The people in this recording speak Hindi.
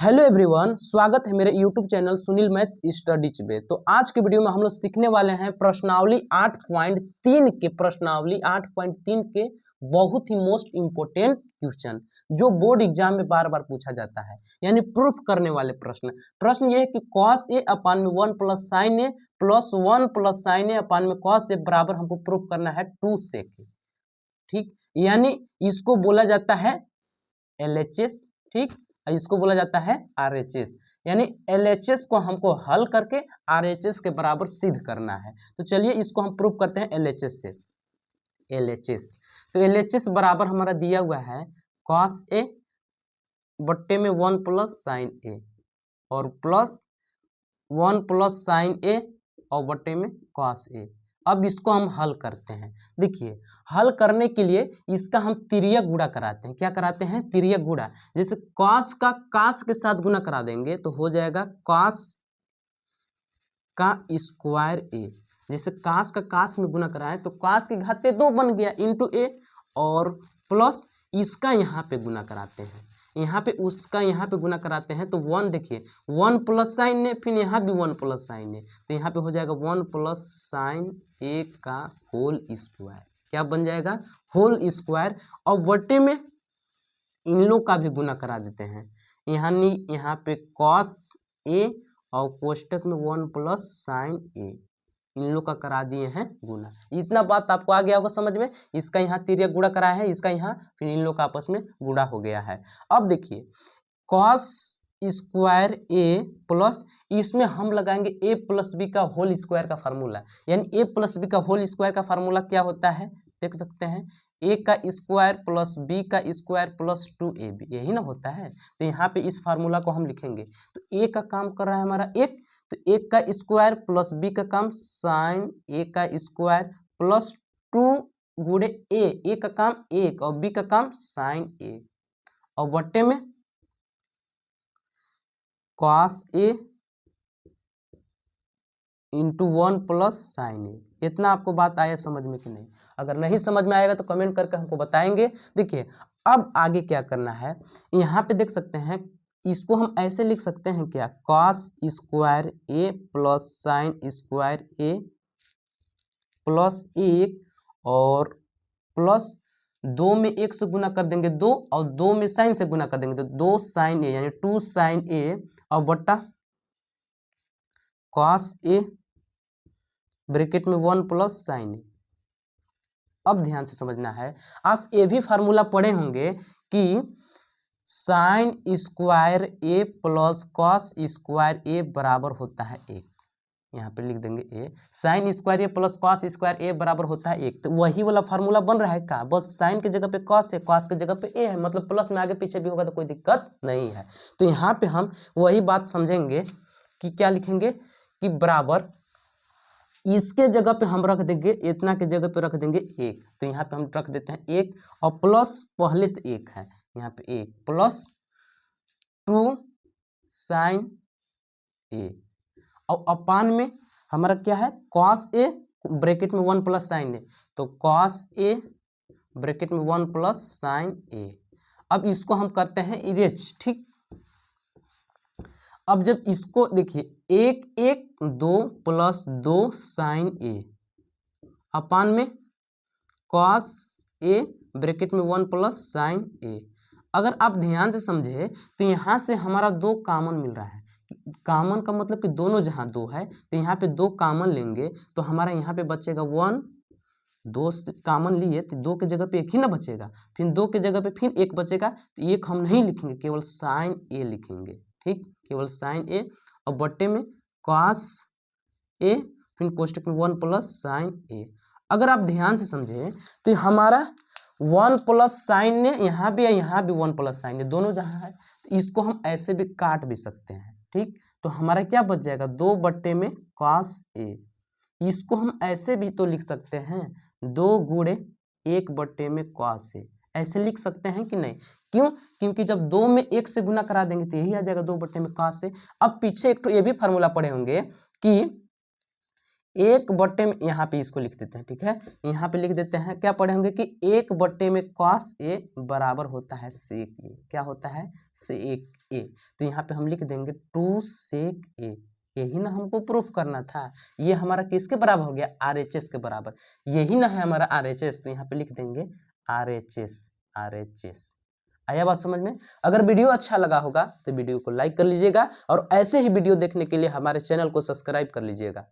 हेलो एवरीवन, स्वागत है मेरे YouTube channel Sunil math studies में। तो आज के वीडियो में हम लोग सीखने वाले हैं प्रश्नावली 8.3 के बहुत ही मोस्ट इम्पोर्टेंट क्वेश्चन जो बोर्ड एग्जाम में बार बार पूछा जाता है, यानी प्रूफ करने वाले प्रश्न ये है कि cos a अपान में 1 प्लस साइन ए प्लस 1 प्लस साइन ए अपान में cos ए बराबर हमको प्रूफ करना है 2 sec। ठीक, यानी इसको बोला जाता है LHS। ठीक, इसको बोला जाता है RHS, यानी LHS को हमको हल करके RHS के बराबर सिद्ध करना है। तो चलिए इसको हम प्रूव करते हैं LHS से। LHS तो LHS बराबर हमारा दिया हुआ है cos A बट्टे में 1 प्लस साइन ए और प्लस 1 प्लस साइन ए और बट्टे में cos A। अब इसको हम हल करते हैं। देखिए, हल करने के लिए इसका हम तिर्यक गुणा कराते हैं। क्या कराते हैं? तिर्यक गुणा। जैसे cos का cos के साथ गुणा करा देंगे तो हो जाएगा cos का स्क्वायर ए। जैसे cos का cos में गुणा कराएं तो cos की घाते 2 बन गया इंटू ए, और प्लस इसका यहाँ पे गुणा कराते हैं, यहाँ पे उसका यहाँ पे गुणा कराते हैं तो 1, देखिए 1 प्लस साइन है, फिर यहाँ भी 1 प्लस साइन है, तो यहाँ पे हो जाएगा 1 प्लस साइन ए का होल स्क्वायर। क्या बन जाएगा? Whole square. और बटे में इन लोग का भी गुणा करा देते हैं, यहाँ पे cos ए और कोष्टक में 1 प्लस साइन ए, इन लोग का करा दिए हैं गुना। इतना बात आपको आ गया होगा समझ में। इसका यहाँ तिर्यक गुणा कराया है, इसका यहाँ, फिर इन लोग का आपस में गुणा हो गया है। अब देखिए cos स्क्वायर ए प्लस इसमें हम लगाएंगे a प्लस बी का होल स्क्वायर का फार्मूला, यानी a प्लस बी का होल स्क्वायर का फार्मूला क्या होता है देख सकते हैं, a का स्क्वायर प्लस b का स्क्वायर प्लस 2ab, यही ना होता है। तो यहाँ पे इस फार्मूला को हम लिखेंगे तो a का काम कर रहा है हमारा 1, तो 1 का स्क्वायर प्लस b का काम साइन a का स्क्वायर प्लस 2 गुणे a का काम 1 और b का काम साइन a, और बट्टे में cos a into 1 plus sine A. इतना आपको बात आया समझ में कि नहीं? अगर नहीं समझ में आएगा तो कमेंट करके हमको बताएंगे। देखिए अब आगे क्या करना है, यहाँ पे देख सकते हैं, इसको हम ऐसे लिख सकते हैं क्या, cos स्क्वायर ए प्लस साइन स्क्वायर ए प्लस 1 और प्लस 2 में 1 से गुना कर देंगे 2 और 2 में साइन से गुना कर देंगे तो 2 साइन ए, यानी 2 साइन ए और बट्टा cos ए ब्रैकेट में 1 प्लस साइन ए। अब ध्यान से समझना है, आप ये भी फार्मूला पढ़े होंगे कि साइन स्क्वायर ए प्लस cos स्क्वायर ए बराबर होता है 1। यहाँ पे लिख देंगे ए, साइन स्क्वायर ए प्लस cos स्क्वायर ए बराबर होता है 1। तो वही वाला फार्मूला बन रहा है का, बस साइन के जगह पे cos है, cos के जगह पे ए है, मतलब प्लस में आगे पीछे भी होगा तो कोई दिक्कत नहीं है। तो यहाँ पे हम वही बात समझेंगे कि क्या लिखेंगे कि बराबर इसके जगह पे हम रख देंगे, इतना के जगह पे रख देंगे 1, तो यहाँ पे हम रख देते हैं 1 और प्लस पहले से 1 है, यहाँ पे 1 प्लस 2 साइन ए, और अपान में हमारा क्या है cos ए ब्रैकेट में 1 प्लस साइन ए, तो cos ए ब्रैकेट में 1 प्लस साइन ए। अब इसको हम करते हैं इरेज। ठीक, अब जब इसको देखिए 1 1 2 प्लस 2 साइन ए अपान में cos ए ब्रैकेट में 1 प्लस साइन ए। अगर आप ध्यान से समझे तो यहाँ से हमारा 2 कॉमन मिल रहा है। कॉमन का मतलब कि दोनों जहाँ 2 है तो यहाँ पे 2 कॉमन लेंगे तो हमारा यहाँ पे बचेगा 1, 2 कॉमन लिए तो 2 के जगह पे 1 ही ना बचेगा, फिर 2 के जगह पे फिर 1 बचेगा, तो 1 हम नहीं लिखेंगे, केवल साइन ए लिखेंगे। ठीक, केवल साइन ए और बट्टे में cos ए, फिर कोष्टक में 1 प्लस साइन ए। अगर आप ध्यान से समझे तो हमारा 1 प्लस साइन ने यहाँ भी है, यहाँ भी 1 प्लस साइन है, दोनों जहाँ है, तो इसको हम ऐसे भी काट भी सकते हैं। ठीक, तो हमारा क्या बच जाएगा 2 बट्टे में cos ए। इसको हम ऐसे भी तो लिख सकते हैं 2 गुणे 1 बट्टे में cos ए, ऐसे लिख सकते हैं कि नहीं? क्यों? क्योंकि जब 2 में 1 से गुना करा देंगे तो यही आ जाएगा 2 बट्टे में cos ए। अब पीछे एक तो ये भी फार्मूला पढ़े होंगे कि एक बट्टे में, यहाँ पे इसको लिख देते हैं, ठीक है, यहाँ पे लिख देते हैं, क्या पढ़े होंगे कि एक बट्टे में कॉस ए बराबर होता है सेक ए, क्या होता है, सेक ए। तो यहाँ पे हम लिख देंगे 2 सेक ए, यही ना हमको प्रूफ करना था। ये हमारा किसके बराबर हो गया, RHS के बराबर, यही ना है हमारा RHS। तो यहाँ पे लिख देंगे RHS, RHS। आया बात समझ में। अगर वीडियो अच्छा लगा होगा तो वीडियो को लाइक कर लीजिएगा और ऐसे ही वीडियो देखने के लिए हमारे चैनल को सब्सक्राइब कर लीजिएगा।